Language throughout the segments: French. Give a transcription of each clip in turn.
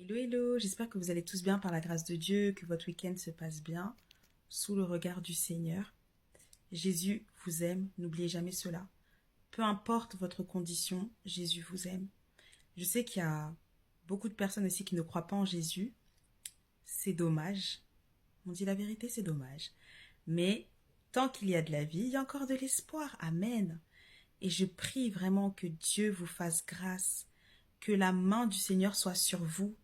Hello, hello, j'espère que vous allez tous bien par la grâce de Dieu, que votre week-end se passe bien, sous le regard du Seigneur. Jésus vous aime, n'oubliez jamais cela. Peu importe votre condition, Jésus vous aime. Je sais qu'il y a beaucoup de personnes aussi qui ne croient pas en Jésus. C'est dommage. On dit la vérité, c'est dommage. Mais tant qu'il y a de la vie, il y a encore de l'espoir. Amen. Et je prie vraiment que Dieu vous fasse grâce, que la main du Seigneur soit sur vous,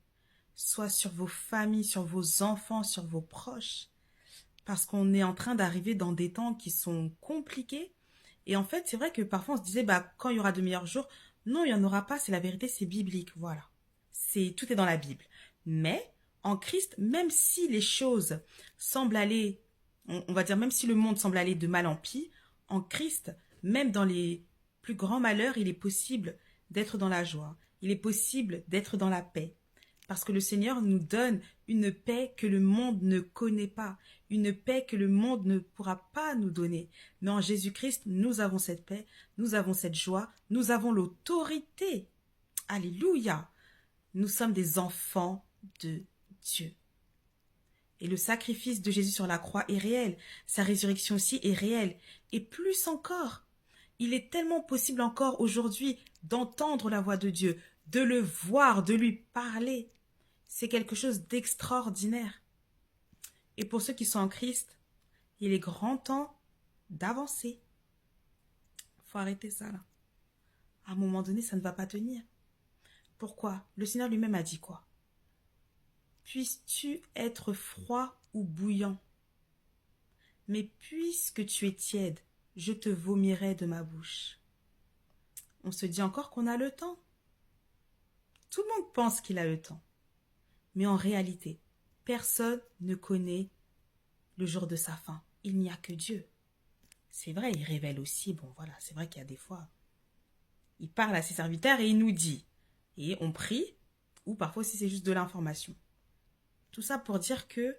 soit sur vos familles, sur vos enfants, sur vos proches. Parce qu'on est en train d'arriver dans des temps qui sont compliqués. Et en fait, c'est vrai que parfois on se disait, quand il y aura de meilleurs jours, non, il n'y en aura pas, c'est la vérité, c'est biblique, voilà. Tout est dans la Bible. Mais, en Christ, même si les choses semblent aller, on va dire, même si le monde semble aller de mal en pis, en Christ, même dans les plus grands malheurs, il est possible d'être dans la joie. Il est possible d'être dans la paix. Parce que le Seigneur nous donne une paix que le monde ne connaît pas, une paix que le monde ne pourra pas nous donner. Mais en Jésus-Christ, nous avons cette paix, nous avons cette joie, nous avons l'autorité. Alléluia! Nous sommes des enfants de Dieu. Et le sacrifice de Jésus sur la croix est réel, sa résurrection aussi est réelle. Et plus encore, il est tellement possible encore aujourd'hui d'entendre la voix de Dieu, de le voir, de lui parler. C'est quelque chose d'extraordinaire. Et pour ceux qui sont en Christ, il est grand temps d'avancer. Faut arrêter ça là. À un moment donné, ça ne va pas tenir. Pourquoi? Le Seigneur lui-même a dit quoi? Puisses-tu être froid ou bouillant? Mais puisque tu es tiède, je te vomirai de ma bouche. On se dit encore qu'on a le temps. Tout le monde pense qu'il a le temps. Mais en réalité, personne ne connaît le jour de sa fin. Il n'y a que Dieu. C'est vrai, il révèle aussi, c'est vrai qu'il y a des fois, il parle à ses serviteurs et il nous dit. Et on prie, ou parfois si c'est juste de l'information. Tout ça pour dire que,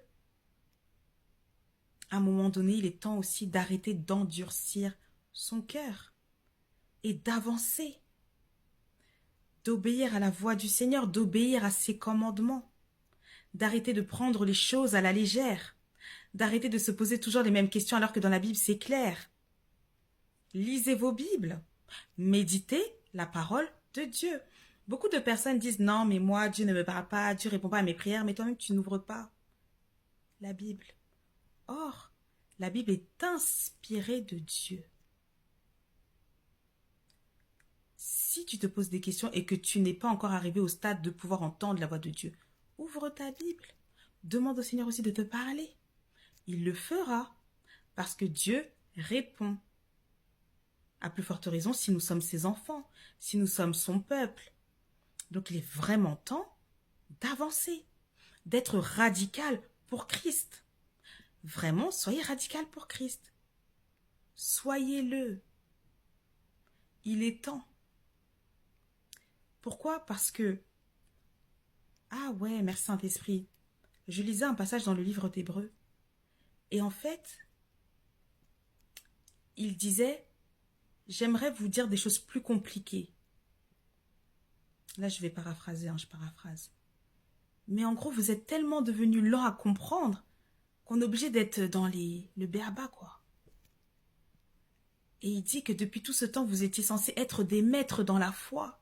à un moment donné, il est temps aussi d'arrêter d'endurcir son cœur et d'avancer, d'obéir à la voix du Seigneur, d'obéir à ses commandements, d'arrêter de prendre les choses à la légère, d'arrêter de se poser toujours les mêmes questions alors que dans la Bible c'est clair. Lisez vos Bibles, méditez la parole de Dieu. Beaucoup de personnes disent non mais moi Dieu ne me parle pas, Dieu ne répond pas à mes prières, mais toi-même tu n'ouvres pas la Bible. Or, la Bible est inspirée de Dieu. Si tu te poses des questions et que tu n'es pas encore arrivé au stade de pouvoir entendre la voix de Dieu, ouvre ta Bible. Demande au Seigneur aussi de te parler. Il le fera parce que Dieu répond. À plus forte raison si nous sommes ses enfants, si nous sommes son peuple. Donc il est vraiment temps d'avancer, d'être radical pour Christ. Vraiment, soyez radical pour Christ. Soyez-le. Il est temps. Pourquoi? Parce que, ah ouais, merci Saint-Esprit, je lisais un passage dans le livre d'Hébreux. Et en fait, il disait, j'aimerais vous dire des choses plus compliquées. Là, je vais paraphraser, je paraphrase. Mais en gros, vous êtes tellement devenus lents à comprendre qu'on est obligé d'être dans le béaba, quoi. Et il dit que depuis tout ce temps, vous étiez censés être des maîtres dans la foi.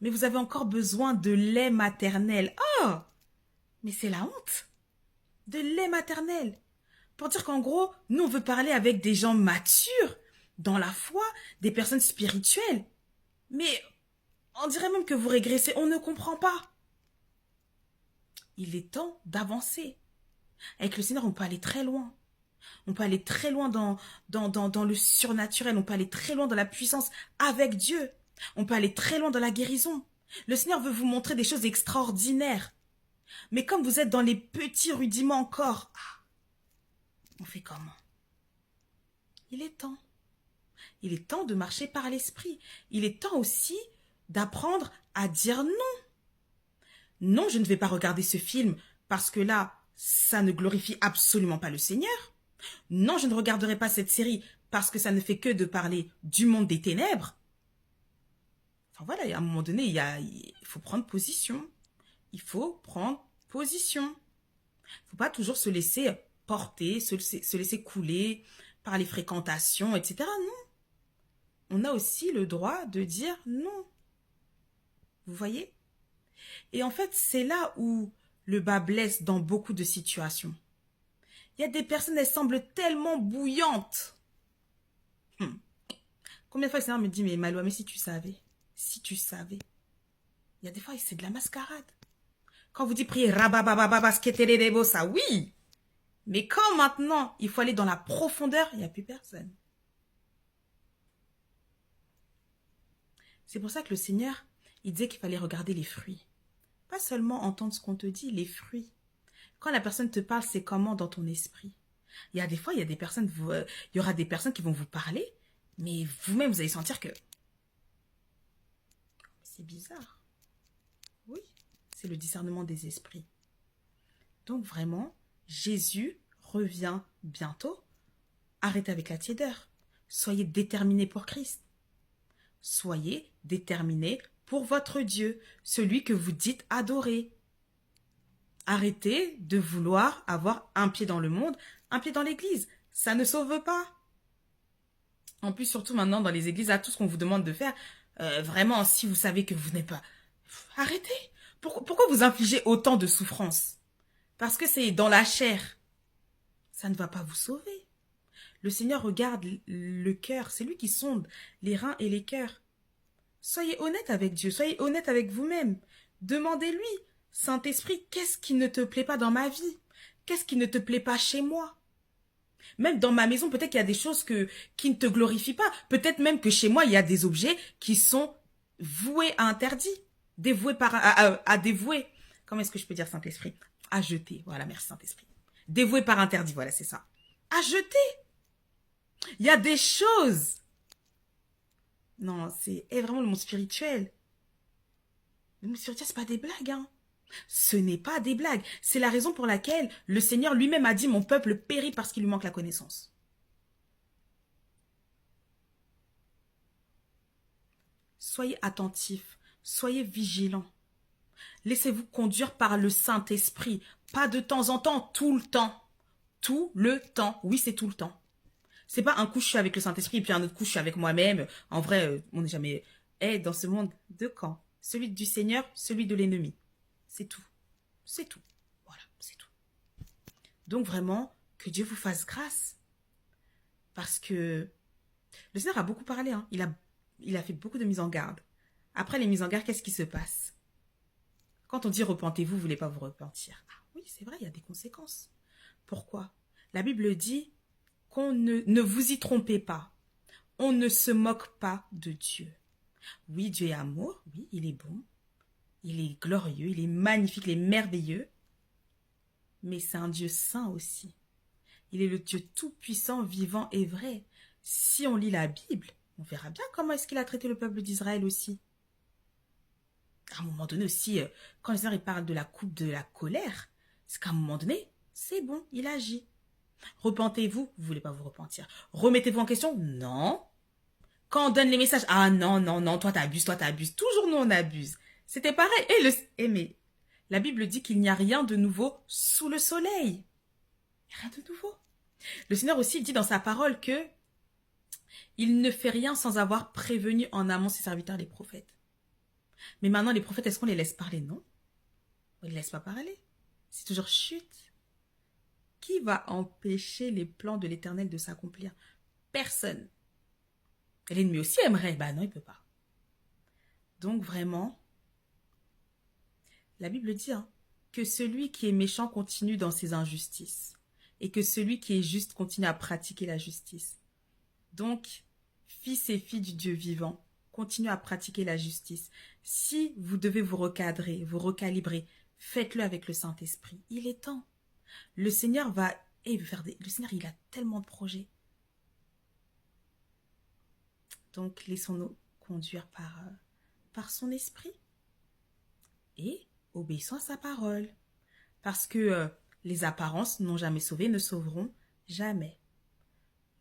Mais vous avez encore besoin de lait maternel. Oh! Mais c'est la honte. De lait maternel. Pour dire qu'en gros, nous, on veut parler avec des gens matures, dans la foi, des personnes spirituelles. Mais on dirait même que vous régressez, on ne comprend pas. Il est temps d'avancer. Avec le Seigneur, on peut aller très loin. On peut aller très loin dans le surnaturel. On peut aller très loin dans la puissance avec Dieu. On peut aller très loin dans la guérison. Le Seigneur veut vous montrer des choses extraordinaires. Mais comme vous êtes dans les petits rudiments encore, on fait comment? Il est temps. Il est temps de marcher par l'esprit. Il est temps aussi d'apprendre à dire non. Non, je ne vais pas regarder ce film parce que là, ça ne glorifie absolument pas le Seigneur. Non, je ne regarderai pas cette série parce que ça ne fait que de parler du monde des ténèbres. Enfin voilà, à un moment donné, il faut prendre position. il faut prendre position. Il ne faut pas toujours se laisser porter, se laisser couler par les fréquentations, etc. Non. On a aussi le droit de dire non. Vous voyez? Et en fait, c'est là où le bas blesse dans beaucoup de situations. Il y a des personnes, elles semblent tellement bouillantes. Combien de fois le Seigneur me dit, mais Maloua, mais si tu savais, il y a des fois, c'est de la mascarade. Quand vous dites prier, ça, oui. Mais quand maintenant, il faut aller dans la profondeur, il n'y a plus personne. C'est pour ça que le Seigneur, il disait qu'il fallait regarder les fruits. Pas seulement entendre ce qu'on te dit, les fruits. Quand la personne te parle, c'est comment dans ton esprit. Il y a des fois, il y aura des personnes qui vont vous parler, mais vous-même, vous allez sentir que c'est bizarre. Oui, c'est le discernement des esprits. Donc vraiment, Jésus revient bientôt. Arrêtez avec la tiédeur. Soyez déterminés pour Christ. Soyez déterminés pour votre Dieu, celui que vous dites adorer. Arrêtez de vouloir avoir un pied dans le monde, un pied dans l'église. Ça ne sauve pas. En plus, surtout maintenant dans les églises, à tout ce qu'on vous demande de faire, vraiment, si vous savez que vous n'êtes pas... Arrêtez. Pourquoi vous infligez autant de souffrance? Parce que c'est dans la chair. Ça ne va pas vous sauver. Le Seigneur regarde le cœur. C'est lui qui sonde les reins et les cœurs. Soyez honnête avec Dieu. Soyez honnête avec vous-même. Demandez-lui, Saint-Esprit, qu'est-ce qui ne te plaît pas dans ma vie? Qu'est-ce qui ne te plaît pas chez moi? Même dans ma maison, peut-être qu'il y a des choses qui ne te glorifient pas. Peut-être même que chez moi, il y a des objets qui sont voués à interdit. Dévoués à dévouer. Comment est-ce que je peux dire Saint-Esprit? À jeter. Voilà, merci Saint-Esprit. Dévoué par interdit, voilà, c'est ça. À jeter. Il y a des choses. Non, c'est vraiment le monde spirituel. Le monde spirituel, c'est pas des blagues, hein. Ce n'est pas des blagues. C'est la raison pour laquelle le Seigneur lui-même a dit, mon peuple périt parce qu'il lui manque la connaissance. Soyez attentifs. Soyez vigilants. Laissez-vous conduire par le Saint-Esprit. Pas de temps en temps, tout le temps. Tout le temps. Oui, c'est tout le temps. C'est pas un coup je suis avec le Saint-Esprit et puis un autre coup je suis avec moi-même. En vrai, on n'est jamais dans ce monde de camp. Celui du Seigneur, celui de l'ennemi. C'est tout. C'est tout. Voilà, c'est tout. Donc vraiment, que Dieu vous fasse grâce. Parce que le Seigneur a beaucoup parlé. Hein. Il a fait beaucoup de mises en garde. Après les mises en garde, qu'est-ce qui se passe? Quand on dit repentez-vous, vous ne voulez pas vous repentir. Ah oui, c'est vrai, il y a des conséquences. Pourquoi? La Bible dit qu'on ne vous y trompez pas. On ne se moque pas de Dieu. Oui, Dieu est amour. Oui, il est bon. Il est glorieux. Il est magnifique. Il est merveilleux. Mais c'est un Dieu saint aussi. Il est le Dieu tout-puissant, vivant et vrai. Si on lit la Bible, on verra bien comment est-ce qu'il a traité le peuple d'Israël aussi. À un moment donné aussi, quand le Seigneur parle de la coupe de la colère, c'est qu'à un moment donné, c'est bon, il agit. Repentez-vous, vous ne voulez pas vous repentir. Remettez-vous en question, non. Quand on donne les messages, ah non, non, non, toi t'abuses. Toujours nous on abuse. C'était pareil. Mais la Bible dit qu'il n'y a rien de nouveau sous le soleil. Il n'y a rien de nouveau. Le Seigneur aussi dit dans sa parole que il ne fait rien sans avoir prévenu en amont ses serviteurs les prophètes. Mais maintenant les prophètes, est-ce qu'on les laisse parler? Non. On ne les laisse pas parler. C'est toujours chute. Qui va empêcher les plans de l'Éternel de s'accomplir? Personne. Et l'ennemi aussi aimerait. Ben non, il ne peut pas. Donc vraiment, la Bible dit que celui qui est méchant continue dans ses injustices et que celui qui est juste continue à pratiquer la justice. Donc, fils et filles du Dieu vivant, continuez à pratiquer la justice. Si vous devez vous recadrer, vous recalibrer, faites-le avec le Saint-Esprit. Il est temps. Le Seigneur le Seigneur, il a tellement de projets. Donc, laissons-nous conduire par son esprit et obéissons à sa parole. Parce que les apparences n'ont jamais sauvé, ne sauveront jamais.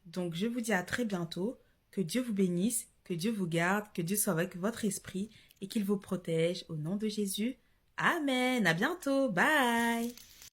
Donc, je vous dis à très bientôt. Que Dieu vous bénisse, que Dieu vous garde, que Dieu soit avec votre esprit et qu'il vous protège. Au nom de Jésus, Amen. À bientôt. Bye.